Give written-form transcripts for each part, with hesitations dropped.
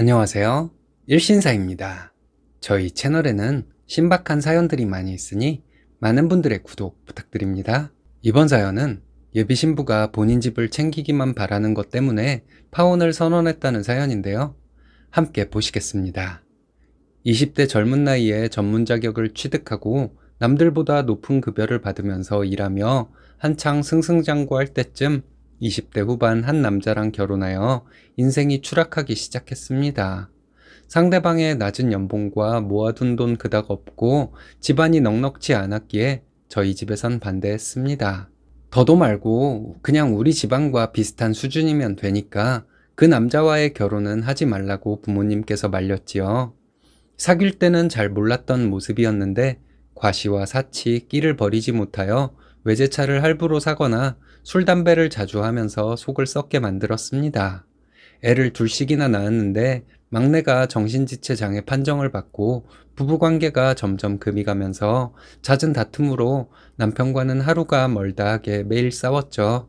안녕하세요. 일신사입니다. 저희 채널에는 신박한 사연들이 많이 있으니 많은 분들의 구독 부탁드립니다. 이번 사연은 예비 신부가 본인 집을 챙기기만 바라는 것 때문에 파혼을 선언했다는 사연인데요. 함께 보시겠습니다. 20대 젊은 나이에 전문 자격을 취득하고 남들보다 높은 급여를 받으면서 일하며 한창 승승장구할 때쯤 20대 후반 한 남자랑 결혼하여 인생이 추락하기 시작했습니다. 상대방의 낮은 연봉과 모아둔 돈 그닥 없고 집안이 넉넉지 않았기에 저희 집에선 반대했습니다. 더도 말고 그냥 우리 집안과 비슷한 수준이면 되니까 그 남자와의 결혼은 하지 말라고 부모님께서 말렸지요. 사귈 때는 잘 몰랐던 모습이었는데 과시와 사치, 끼를 버리지 못하여 외제차를 할부로 사거나 술, 담배를 자주 하면서 속을 썩게 만들었습니다. 애를 둘씩이나 낳았는데 막내가 정신지체 장애 판정을 받고 부부관계가 점점 금이 가면서 잦은 다툼으로 남편과는 하루가 멀다 하게 매일 싸웠죠.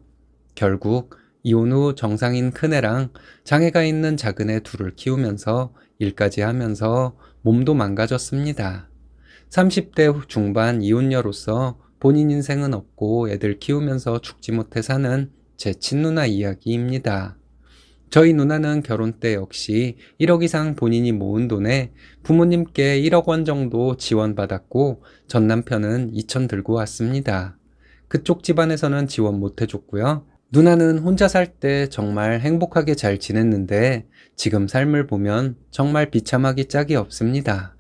결국 이혼 후 정상인 큰애랑 장애가 있는 작은애 둘을 키우면서 일까지 하면서 몸도 망가졌습니다. 30대 중반 이혼녀로서 본인 인생은 없고 애들 키우면서 죽지 못해 사는 제 친누나 이야기입니다. 저희 누나는 결혼 때 역시 1억 이상 본인이 모은 돈에 부모님께 1억 원 정도 지원받았고 전 남편은 2천 들고 왔습니다. 그쪽 집안에서는 지원 못 해줬고요. 누나는 혼자 살 때 정말 행복하게 잘 지냈는데 지금 삶을 보면 정말 비참하기 짝이 없습니다.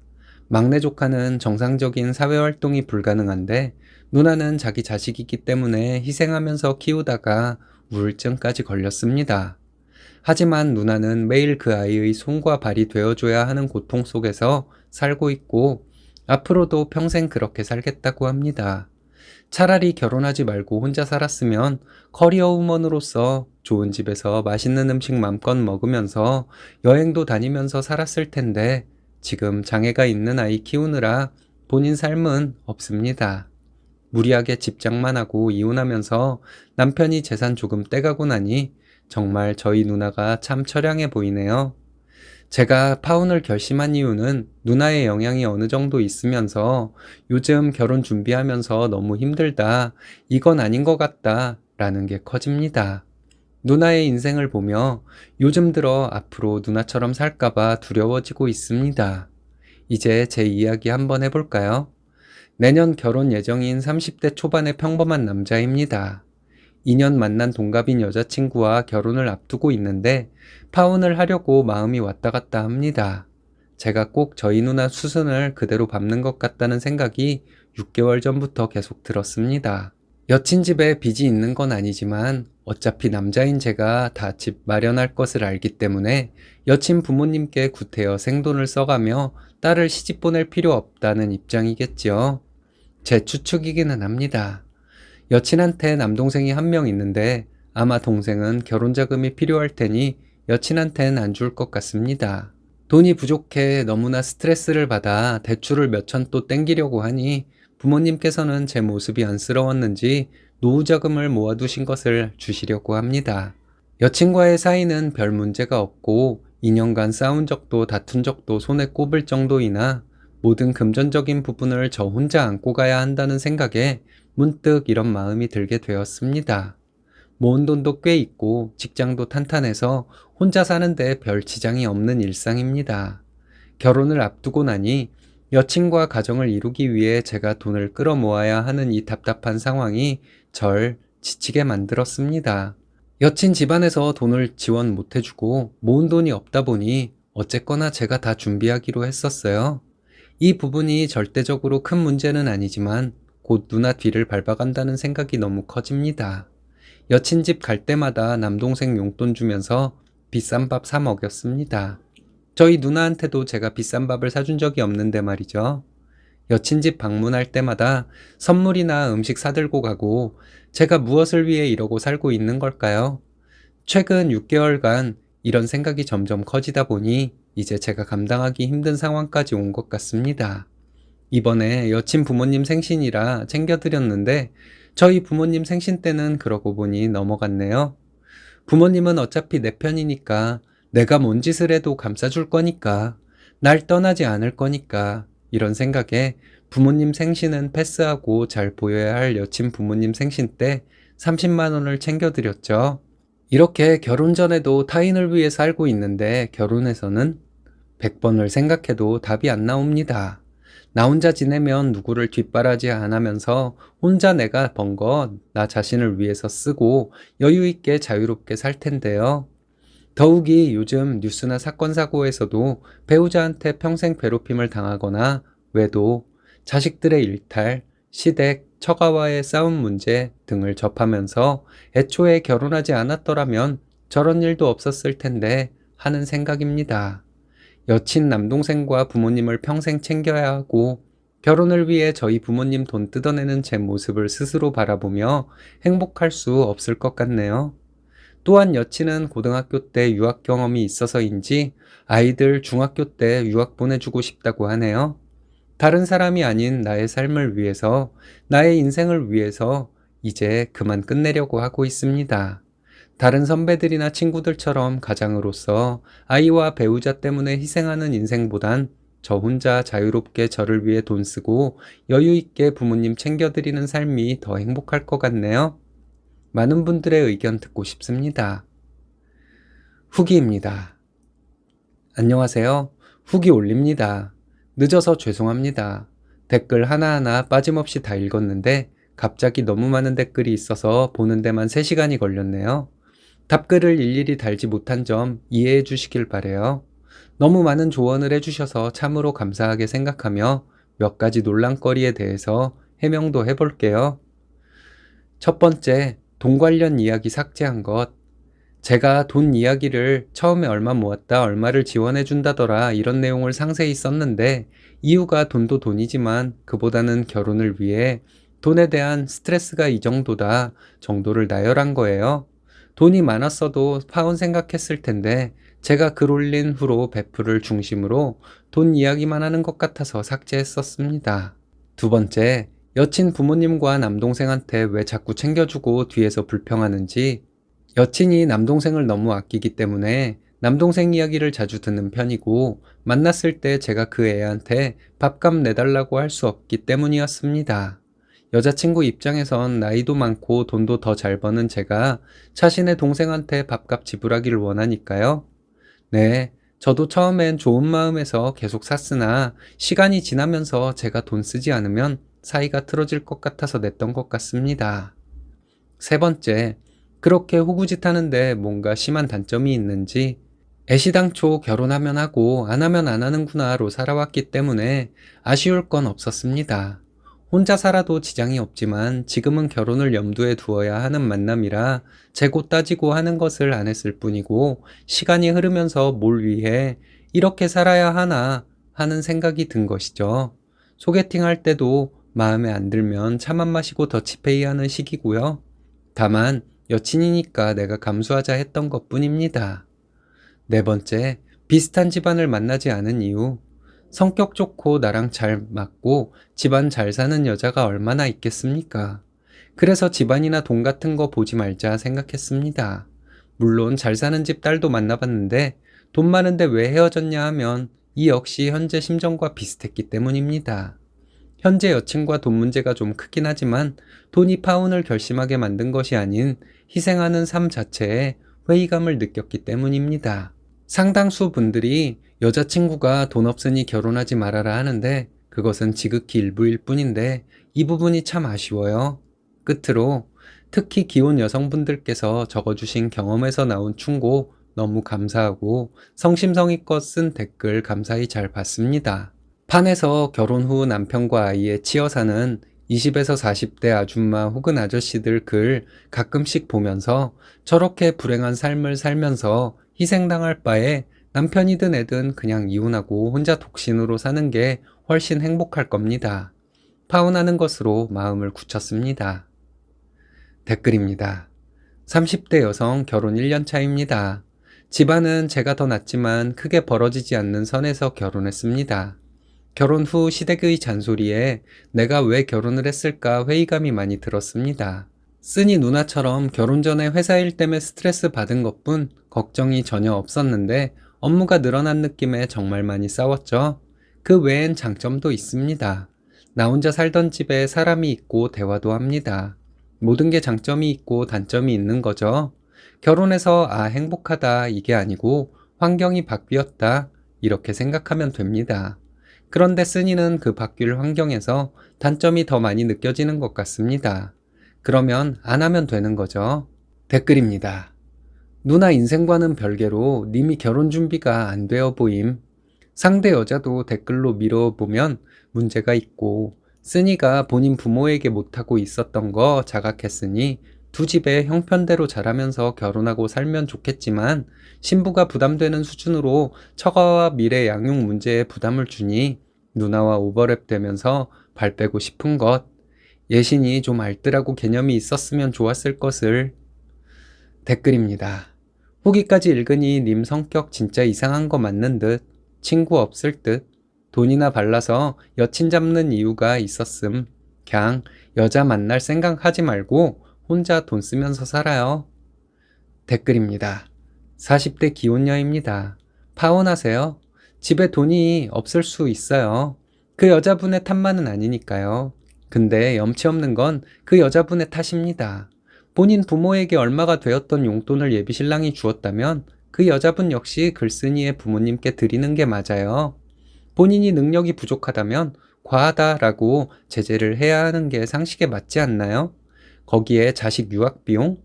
막내 조카는 정상적인 사회활동이 불가능한데 누나는 자기 자식이기 때문에 희생하면서 키우다가 우울증까지 걸렸습니다. 하지만 누나는 매일 그 아이의 손과 발이 되어줘야 하는 고통 속에서 살고 있고 앞으로도 평생 그렇게 살겠다고 합니다. 차라리 결혼하지 말고 혼자 살았으면 커리어 우먼으로서 좋은 집에서 맛있는 음식 맘껏 먹으면서 여행도 다니면서 살았을 텐데 지금 장애가 있는 아이 키우느라 본인 삶은 없습니다. 무리하게 집장만 하고 이혼하면서 남편이 재산 조금 떼가고 나니 정말 저희 누나가 참 처량해 보이네요. 제가 파혼을 결심한 이유는 누나의 영향이 어느 정도 있으면서 요즘 결혼 준비하면서 너무 힘들다, 이건 아닌 것 같다 라는 게 커집니다. 누나의 인생을 보며 요즘 들어 앞으로 누나처럼 살까봐 두려워지고 있습니다. 이제 제 이야기 한번 해볼까요? 내년 결혼 예정인 30대 초반의 평범한 남자입니다. 2년 만난 동갑인 여자친구와 결혼을 앞두고 있는데 파혼을 하려고 마음이 왔다 갔다 합니다. 제가 꼭 저희 누나 수순을 그대로 밟는 것 같다는 생각이 6개월 전부터 계속 들었습니다. 여친 집에 빚이 있는 건 아니지만 어차피 남자인 제가 다 집 마련할 것을 알기 때문에 여친 부모님께 구태여 생돈을 써가며 딸을 시집 보낼 필요 없다는 입장이겠지요. 제 추측이기는 합니다. 여친한테 남동생이 한 명 있는데 아마 동생은 결혼 자금이 필요할 테니 여친한텐 안 줄 것 같습니다. 돈이 부족해 너무나 스트레스를 받아 대출을 몇 천 또 땡기려고 하니 부모님께서는 제 모습이 안쓰러웠는지 노후 자금을 모아두신 것을 주시려고 합니다. 여친과의 사이는 별 문제가 없고 2년간 싸운 적도 다툰 적도 손에 꼽을 정도이나 모든 금전적인 부분을 저 혼자 안고 가야 한다는 생각에 문득 이런 마음이 들게 되었습니다. 모은 돈도 꽤 있고 직장도 탄탄해서 혼자 사는데 별 지장이 없는 일상입니다. 결혼을 앞두고 나니 여친과 가정을 이루기 위해 제가 돈을 끌어모아야 하는 이 답답한 상황이 절 지치게 만들었습니다. 여친 집안에서 돈을 지원 못 해주고 모은 돈이 없다 보니 어쨌거나 제가 다 준비하기로 했었어요. 이 부분이 절대적으로 큰 문제는 아니지만 곧 누나 뒤를 밟아간다는 생각이 너무 커집니다. 여친 집 갈 때마다 남동생 용돈 주면서 비싼 밥 사 먹였습니다. 저희 누나한테도 제가 비싼 밥을 사준 적이 없는데 말이죠. 여친 집 방문할 때마다 선물이나 음식 사들고 가고 제가 무엇을 위해 이러고 살고 있는 걸까요? 최근 6개월간 이런 생각이 점점 커지다 보니 이제 제가 감당하기 힘든 상황까지 온 것 같습니다. 이번에 여친 부모님 생신이라 챙겨드렸는데 저희 부모님 생신 때는 그러고 보니 넘어갔네요. 부모님은 어차피 내 편이니까 내가 뭔 짓을 해도 감싸줄 거니까, 날 떠나지 않을 거니까, 이런 생각에 부모님 생신은 패스하고 잘 보여야 할 여친 부모님 생신 때 30만 원을 챙겨드렸죠. 이렇게 결혼 전에도 타인을 위해 살고 있는데 결혼해서는 100번을 생각해도 답이 안 나옵니다. 나 혼자 지내면 누구를 뒷바라지 안 하면서 혼자 내가 번 거 나 자신을 위해서 쓰고 여유 있게 자유롭게 살 텐데요. 더욱이 요즘 뉴스나 사건 사고에서도 배우자한테 평생 괴롭힘을 당하거나 외도, 자식들의 일탈, 시댁, 처가와의 싸움 문제 등을 접하면서 애초에 결혼하지 않았더라면 저런 일도 없었을 텐데 하는 생각입니다. 여친 남동생과 부모님을 평생 챙겨야 하고 결혼을 위해 저희 부모님 돈 뜯어내는 제 모습을 스스로 바라보며 행복할 수 없을 것 같네요. 또한 여친은 고등학교 때 유학 경험이 있어서인지 아이들 중학교 때 유학 보내주고 싶다고 하네요. 다른 사람이 아닌 나의 삶을 위해서, 나의 인생을 위해서 이제 그만 끝내려고 하고 있습니다. 다른 선배들이나 친구들처럼 가장으로서 아이와 배우자 때문에 희생하는 인생보단 저 혼자 자유롭게 저를 위해 돈 쓰고 여유 있게 부모님 챙겨드리는 삶이 더 행복할 것 같네요. 많은 분들의 의견 듣고 싶습니다. 후기입니다. 안녕하세요. 후기 올립니다. 늦어서 죄송합니다. 댓글 하나하나 빠짐없이 다 읽었는데 갑자기 너무 많은 댓글이 있어서 보는 데만 3시간이 걸렸네요. 답글을 일일이 달지 못한 점 이해해 주시길 바래요. 너무 많은 조언을 해주셔서 참으로 감사하게 생각하며 몇 가지 논란거리에 대해서 해명도 해볼게요. 첫 번째, 돈 관련 이야기 삭제한 것. 제가 돈 이야기를 처음에 얼마 모았다 얼마를 지원해 준다더라 이런 내용을 상세히 썼는데 이유가 돈도 돈이지만 그보다는 결혼을 위해 돈에 대한 스트레스가 이 정도다 정도를 나열한 거예요. 돈이 많았어도 파혼 생각했을 텐데 제가 글 올린 후로 베풀을 중심으로 돈 이야기만 하는 것 같아서 삭제했었습니다. 두 번째, 여친 부모님과 남동생한테 왜 자꾸 챙겨주고 뒤에서 불평하는지. 여친이 남동생을 너무 아끼기 때문에 남동생 이야기를 자주 듣는 편이고 만났을 때 제가 그 애한테 밥값 내달라고 할 수 없기 때문이었습니다. 여자친구 입장에선 나이도 많고 돈도 더 잘 버는 제가 자신의 동생한테 밥값 지불하기를 원하니까요. 네, 저도 처음엔 좋은 마음에서 계속 샀으나 시간이 지나면서 제가 돈 쓰지 않으면 사이가 틀어질 것 같아서 냈던 것 같습니다. 세 번째, 그렇게 호구짓 하는데 뭔가 심한 단점이 있는지. 애시당초 결혼하면 하고 안 하면 안 하는구나로 살아왔기 때문에 아쉬울 건 없었습니다. 혼자 살아도 지장이 없지만 지금은 결혼을 염두에 두어야 하는 만남이라 재고 따지고 하는 것을 안 했을 뿐이고 시간이 흐르면서 뭘 위해 이렇게 살아야 하나 하는 생각이 든 것이죠. 소개팅 할 때도 마음에 안 들면 차만 마시고 더치페이 하는 시기고요. 다만 여친이니까 내가 감수하자 했던 것 뿐입니다. 네 번째, 비슷한 집안을 만나지 않은 이유. 성격 좋고 나랑 잘 맞고 집안 잘 사는 여자가 얼마나 있겠습니까? 그래서 집안이나 돈 같은 거 보지 말자 생각했습니다. 물론 잘 사는 집 딸도 만나봤는데 돈 많은데 왜 헤어졌냐 하면 이 역시 현재 심정과 비슷했기 때문입니다. 현재 여친과 돈 문제가 좀 크긴 하지만 돈이 파혼을 결심하게 만든 것이 아닌 희생하는 삶 자체에 회의감을 느꼈기 때문입니다. 상당수 분들이 여자친구가 돈 없으니 결혼하지 말아라 하는데 그것은 지극히 일부일 뿐인데 이 부분이 참 아쉬워요. 끝으로 특히 기혼 여성분들께서 적어주신 경험에서 나온 충고 너무 감사하고 성심성의껏 쓴 댓글 감사히 잘 봤습니다. 판에서 결혼 후 남편과 아이의 치여 사는 20에서 40대 아줌마 혹은 아저씨들 글 가끔씩 보면서 저렇게 불행한 삶을 살면서 희생당할 바에 남편이든 애든 그냥 이혼하고 혼자 독신으로 사는 게 훨씬 행복할 겁니다. 파혼하는 것으로 마음을 굳혔습니다. 댓글입니다. 30대 여성 결혼 1년 차입니다. 집안은 제가 더 낫지만 크게 벌어지지 않는 선에서 결혼했습니다. 결혼 후 시댁의 잔소리에 내가 왜 결혼을 했을까 회의감이 많이 들었습니다. 쓰니 누나처럼 결혼 전에 회사 일 때문에 스트레스 받은 것뿐 걱정이 전혀 없었는데 업무가 늘어난 느낌에 정말 많이 싸웠죠. 그 외엔 장점도 있습니다. 나 혼자 살던 집에 사람이 있고 대화도 합니다. 모든 게 장점이 있고 단점이 있는 거죠. 결혼해서 행복하다 이게 아니고 환경이 바뀌었다 이렇게 생각하면 됩니다. 그런데 쓰니는 그 바뀔 환경에서 단점이 더 많이 느껴지는 것 같습니다. 그러면 안 하면 되는 거죠. 댓글입니다. 누나 인생과는 별개로 님이 결혼 준비가 안 되어 보임. 상대 여자도 댓글로 밀어보면 문제가 있고 쓰니가 본인 부모에게 못하고 있었던 거 자각했으니 두 집에 형편대로 잘하면서 결혼하고 살면 좋겠지만 신부가 부담되는 수준으로 처가와 미래 양육 문제에 부담을 주니 누나와 오버랩 되면서 발 빼고 싶은 것. 예신이 좀 알뜰하고 개념이 있었으면 좋았을 것을. 댓글입니다. 후기까지 읽으니 님 성격 진짜 이상한 거 맞는 듯. 친구 없을 듯. 돈이나 발라서 여친 잡는 이유가 있었음. 그냥 여자 만날 생각하지 말고 혼자 돈 쓰면서 살아요. 댓글입니다. 40대 기혼녀입니다. 파혼하세요. 집에 돈이 없을 수 있어요. 그 여자분의 탓만은 아니니까요. 근데 염치 없는 건 그 여자분의 탓입니다. 본인 부모에게 얼마가 되었던 용돈을 예비신랑이 주었다면 그 여자분 역시 글쓴이의 부모님께 드리는 게 맞아요. 본인이 능력이 부족하다면 과하다라고 제재를 해야 하는 게 상식에 맞지 않나요? 거기에 자식 유학 비용?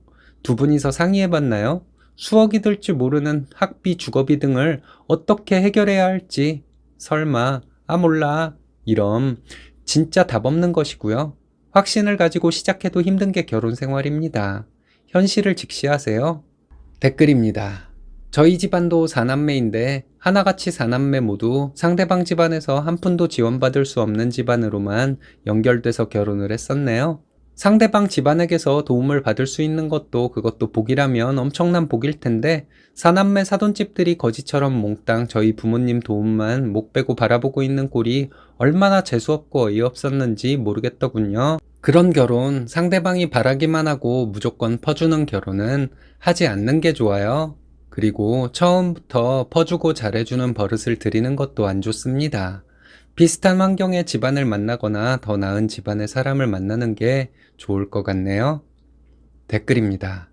두 분이서 상의해봤나요? 수억이 들 줄 모르는 학비, 주거비 등을 어떻게 해결해야 할지. 설마, 몰라. 이런 진짜 답 없는 것이고요. 확신을 가지고 시작해도 힘든 게 결혼 생활입니다. 현실을 직시하세요. 댓글입니다. 저희 집안도 4남매인데 하나같이 4남매 모두 상대방 집안에서 한 푼도 지원받을 수 없는 집안으로만 연결돼서 결혼을 했었네요. 상대방 집안에게서 도움을 받을 수 있는 그것도 복이라면 엄청난 복일 텐데 4남매 사돈집들이 거지처럼 몽땅 저희 부모님 도움만 목 빼고 바라보고 있는 꼴이 얼마나 재수없고 어이없었는지 모르겠더군요. 그런 결혼, 상대방이 바라기만 하고 무조건 퍼주는 결혼은 하지 않는 게 좋아요. 그리고 처음부터 퍼주고 잘해주는 버릇을 들이는 것도 안 좋습니다. 비슷한 환경의 집안을 만나거나 더 나은 집안의 사람을 만나는 게 좋을 것 같네요. 댓글입니다.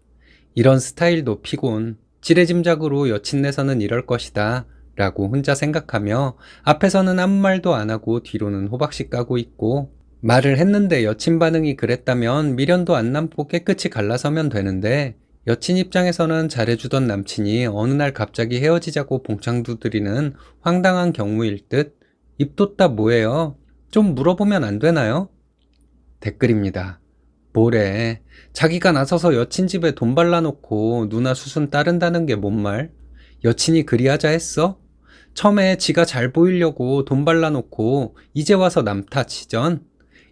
이런 스타일도 피곤, 지레짐작으로 여친 내서는 이럴 것이다 라고 혼자 생각하며 앞에서는 아무 말도 안 하고 뒤로는 호박씨 까고 있고, 말을 했는데 여친 반응이 그랬다면 미련도 안 남고 깨끗이 갈라서면 되는데 여친 입장에서는 잘해주던 남친이 어느 날 갑자기 헤어지자고 봉창 두드리는 황당한 경우일 듯. 입 돋다 뭐예요? 좀 물어보면 안 되나요? 댓글입니다. 뭐래. 자기가 나서서 여친 집에 돈 발라놓고 누나 수순 따른다는 게 뭔 말? 여친이 그리하자 했어? 처음에 지가 잘 보이려고 돈 발라놓고 이제 와서 남 탓이전?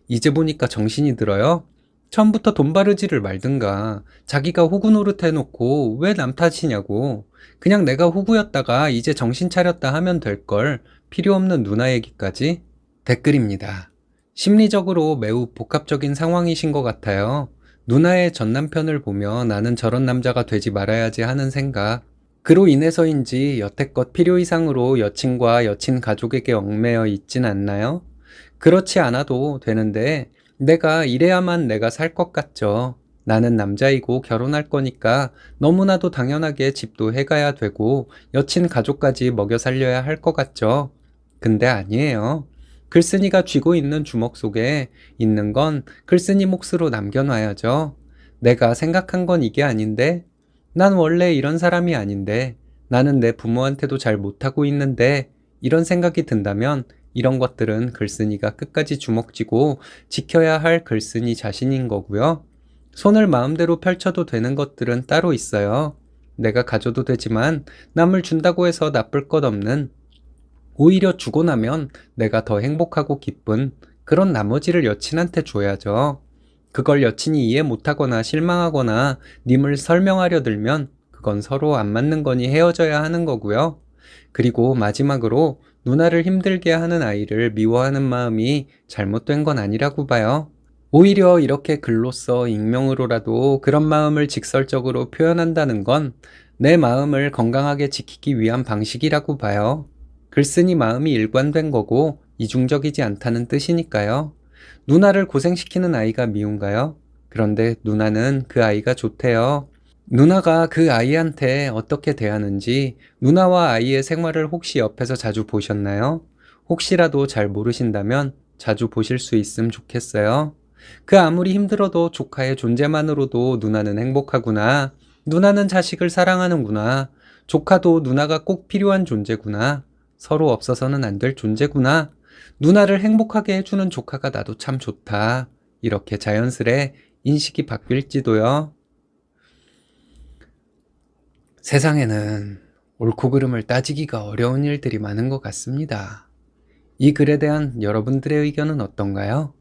이제 보니까 정신이 들어요? 처음부터 돈 바르지를 말든가. 자기가 호구 노릇 해놓고 왜 남 탓이냐고. 그냥 내가 호구였다가 이제 정신 차렸다 하면 될걸. 필요 없는 누나 얘기까지. 댓글입니다. 심리적으로 매우 복합적인 상황이신 것 같아요. 누나의 전 남편을 보며 나는 저런 남자가 되지 말아야지 하는 생각. 그로 인해서인지 여태껏 필요 이상으로 여친과 여친 가족에게 얽매여 있진 않나요? 그렇지 않아도 되는데 내가 이래야만 내가 살 것 같죠. 나는 남자이고 결혼할 거니까 너무나도 당연하게 집도 해가야 되고 여친 가족까지 먹여 살려야 할 것 같죠. 근데 아니에요. 글쓴이가 쥐고 있는 주먹 속에 있는 건 글쓴이 몫으로 남겨놔야죠. 내가 생각한 건 이게 아닌데, 난 원래 이런 사람이 아닌데, 나는 내 부모한테도 잘 못하고 있는데, 이런 생각이 든다면 이런 것들은 글쓴이가 끝까지 주먹 쥐고 지켜야 할 글쓴이 자신인 거고요. 손을 마음대로 펼쳐도 되는 것들은 따로 있어요. 내가 가져도 되지만 남을 준다고 해서 나쁠 것 없는, 오히려 주고 나면 내가 더 행복하고 기쁜 그런 나머지를 여친한테 줘야죠. 그걸 여친이 이해 못하거나 실망하거나 님을 설명하려 들면 그건 서로 안 맞는 거니 헤어져야 하는 거고요. 그리고 마지막으로 누나를 힘들게 하는 아이를 미워하는 마음이 잘못된 건 아니라고 봐요. 오히려 이렇게 글로써 익명으로라도 그런 마음을 직설적으로 표현한다는 건 내 마음을 건강하게 지키기 위한 방식이라고 봐요. 글쓴이 마음이 일관된 거고 이중적이지 않다는 뜻이니까요. 누나를 고생시키는 아이가 미운가요? 그런데 누나는 그 아이가 좋대요. 누나가 그 아이한테 어떻게 대하는지 누나와 아이의 생활을 혹시 옆에서 자주 보셨나요? 혹시라도 잘 모르신다면 자주 보실 수 있으면 좋겠어요. 그 아무리 힘들어도 조카의 존재만으로도 누나는 행복하구나. 누나는 자식을 사랑하는구나. 조카도 누나가 꼭 필요한 존재구나. 서로 없어서는 안 될 존재구나. 누나를 행복하게 해주는 조카가 나도 참 좋다. 이렇게 자연스레 인식이 바뀔지도요. 세상에는 옳고 그름을 따지기가 어려운 일들이 많은 것 같습니다. 이 글에 대한 여러분들의 의견은 어떤가요?